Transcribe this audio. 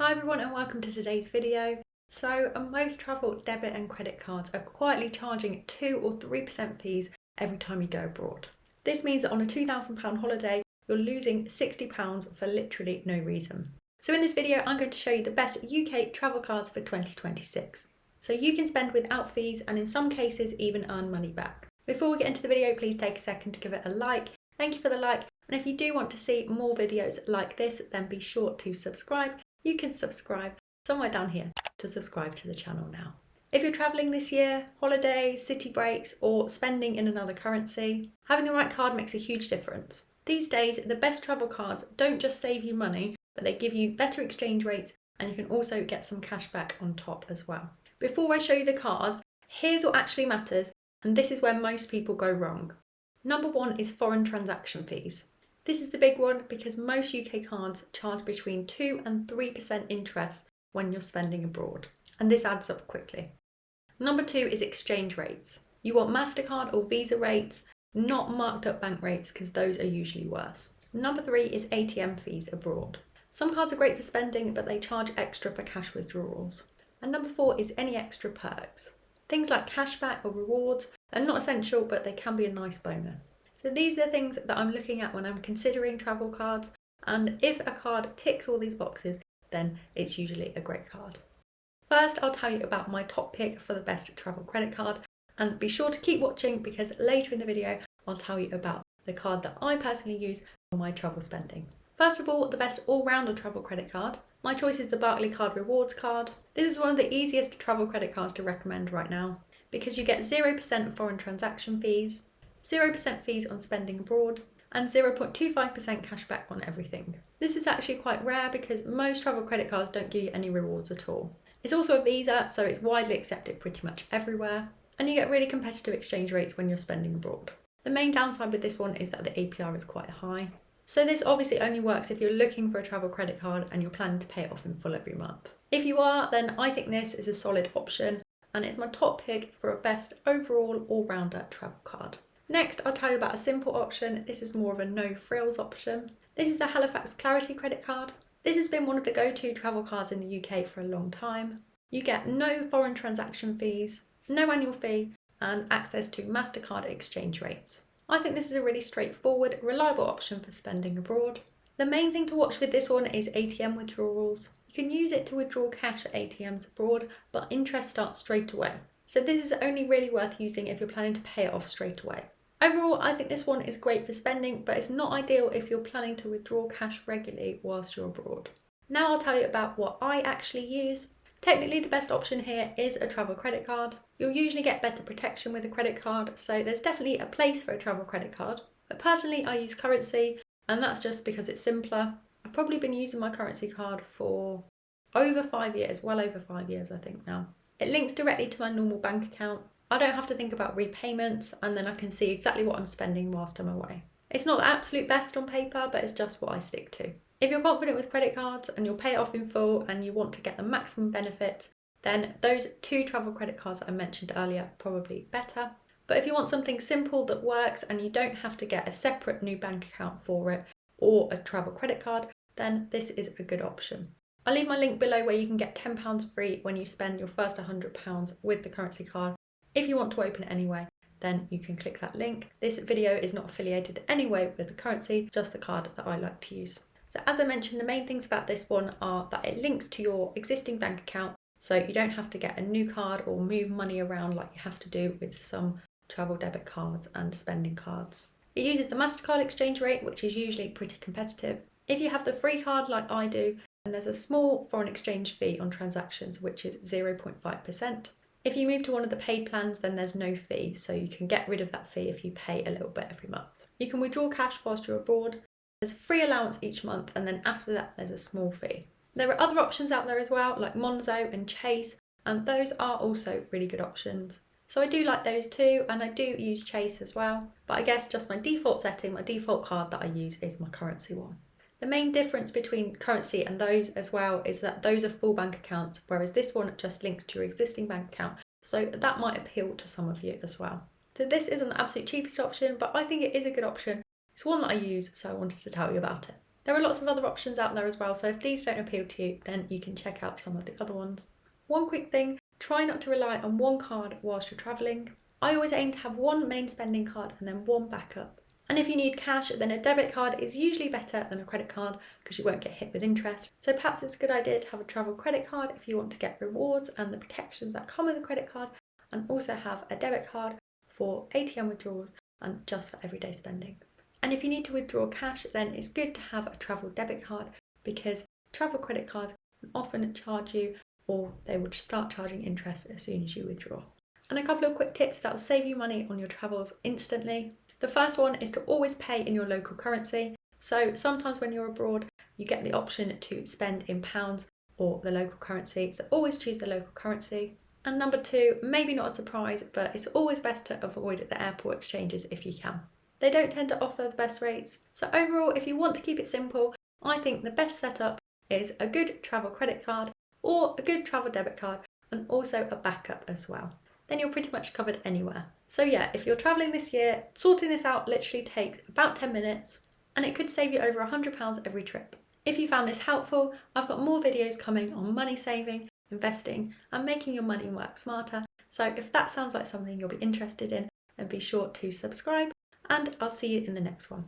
Hi everyone and welcome to today's video. So most travel debit and credit cards are quietly charging 2 or 3% fees every time you go abroad. This means that on a £2,000 holiday, you're losing £60 for literally no reason. So in this video, I'm going to show you the best UK travel cards for 2026. So you can spend without fees and in some cases even earn money back. Before we get into the video, please take a second to give it a like. Thank you for the like. And if you do want to see more videos like this, then be sure to subscribe. You can subscribe somewhere down here to subscribe to the channel now. If you're traveling this year, holidays, city breaks, or spending in another currency, having the right card makes a huge difference. These days, the best travel cards don't just save you money, but they give you better exchange rates and you can also get some cash back on top as well. Before I show you the cards, here's what actually matters, and this is where most people go wrong. Number one is foreign transaction fees. This is the big one because most UK cards charge between 2 and 3% interest when you're spending abroad, and this adds up quickly. Number two is exchange rates. You want MasterCard or Visa rates, not marked up bank rates because those are usually worse. Number three is ATM fees abroad. Some cards are great for spending, but they charge extra for cash withdrawals. And number four is any extra perks. Things like cashback or rewards are not essential, but they can be a nice bonus. So these are the things that I'm looking at when I'm considering travel cards, and if a card ticks all these boxes, then it's usually a great card. First, I'll tell you about my top pick for the best travel credit card, and be sure to keep watching because later in the video, I'll tell you about the card that I personally use for my travel spending. First of all, the best all-rounder travel credit card. My choice is the Barclaycard Rewards card. This is one of the easiest travel credit cards to recommend right now because you get 0% foreign transaction fees, 0% fees on spending abroad, and 0.25% cashback on everything. This is actually quite rare because most travel credit cards don't give you any rewards at all. It's also a Visa, so it's widely accepted pretty much everywhere, and you get really competitive exchange rates when you're spending abroad. The main downside with this one is that the APR is quite high. So this obviously only works if you're looking for a travel credit card and you're planning to pay it off in full every month. If you are, then I think this is a solid option, and it's my top pick for a best overall all-rounder travel card. Next, I'll tell you about a simple option. This is more of a no-frills option. This is the Halifax Clarity credit card. This has been one of the go-to travel cards in the UK for a long time. You get no foreign transaction fees, no annual fee, and access to MasterCard exchange rates. I think this is a really straightforward, reliable option for spending abroad. The main thing to watch with this one is ATM withdrawals. You can use it to withdraw cash at ATMs abroad, but interest starts straight away. So this is only really worth using if you're planning to pay it off straight away. Overall, I think this one is great for spending, but it's not ideal if you're planning to withdraw cash regularly whilst you're abroad. Now I'll tell you about what I actually use. Technically, the best option here is a travel credit card. You'll usually get better protection with a credit card, so there's definitely a place for a travel credit card. But personally, I use Currency, and that's just because it's simpler. I've probably been using my Currency card for over 5 years, well over 5 years I think now. It links directly to my normal bank account. I don't have to think about repayments, and then I can see exactly what I'm spending whilst I'm away. It's not the absolute best on paper, but it's just what I stick to. If you're confident with credit cards and you'll pay it off in full and you want to get the maximum benefits, then those two travel credit cards that I mentioned earlier are probably better. But if you want something simple that works and you don't have to get a separate new bank account for it or a travel credit card, then this is a good option. I'll leave my link below where you can get £10 free when you spend your first £100 with the Currency card. If you want to open it anyway, then you can click that link. This video is not affiliated anyway with the Currency, just the card that I like to use. So as I mentioned, the main things about this one are that it links to your existing bank account, so you don't have to get a new card or move money around like you have to do with some travel debit cards and spending cards. It uses the MasterCard exchange rate, which is usually pretty competitive. If you have the free card like I do, then there's a small foreign exchange fee on transactions, which is 0.5%. If you move to one of the paid plans, then there's no fee, so you can get rid of that fee if you pay a little bit every month. You can withdraw cash whilst you're abroad. There's a free allowance each month, and then after that there's a small fee. There are other options out there as well, like Monzo and Chase, and those are also really good options. So I do like those too, and I do use Chase as well, but I guess just my default setting, my default card that I use is my Currency one. The main difference between Currency and those as well is that those are full bank accounts, whereas this one just links to your existing bank account, so that might appeal to some of you as well. So this isn't the absolute cheapest option, but I think it is a good option. It's one that I use, so I wanted to tell you about it. There are lots of other options out there as well, so if these don't appeal to you, then you can check out some of the other ones. One quick thing, try not to rely on one card whilst you're travelling. I always aim to have one main spending card and then one backup. And if you need cash, then a debit card is usually better than a credit card because you won't get hit with interest. So perhaps it's a good idea to have a travel credit card if you want to get rewards and the protections that come with a credit card, and also have a debit card for ATM withdrawals and just for everyday spending. And if you need to withdraw cash, then it's good to have a travel debit card because travel credit cards can often charge you, or they will start charging interest as soon as you withdraw. And a couple of quick tips that will save you money on your travels instantly. The first one is to always pay in your local currency. So sometimes when you're abroad, you get the option to spend in pounds or the local currency. So always choose the local currency. And number two, maybe not a surprise, but it's always best to avoid the airport exchanges if you can. They don't tend to offer the best rates. So overall, if you want to keep it simple, I think the best setup is a good travel credit card or a good travel debit card, and also a backup as well. Then you're pretty much covered anywhere. So yeah, if you're traveling this year, sorting this out literally takes about 10 minutes and it could save you over £100 every trip. If you found this helpful, I've got more videos coming on money saving, investing and making your money work smarter. So if that sounds like something you'll be interested in, then be sure to subscribe, and I'll see you in the next one.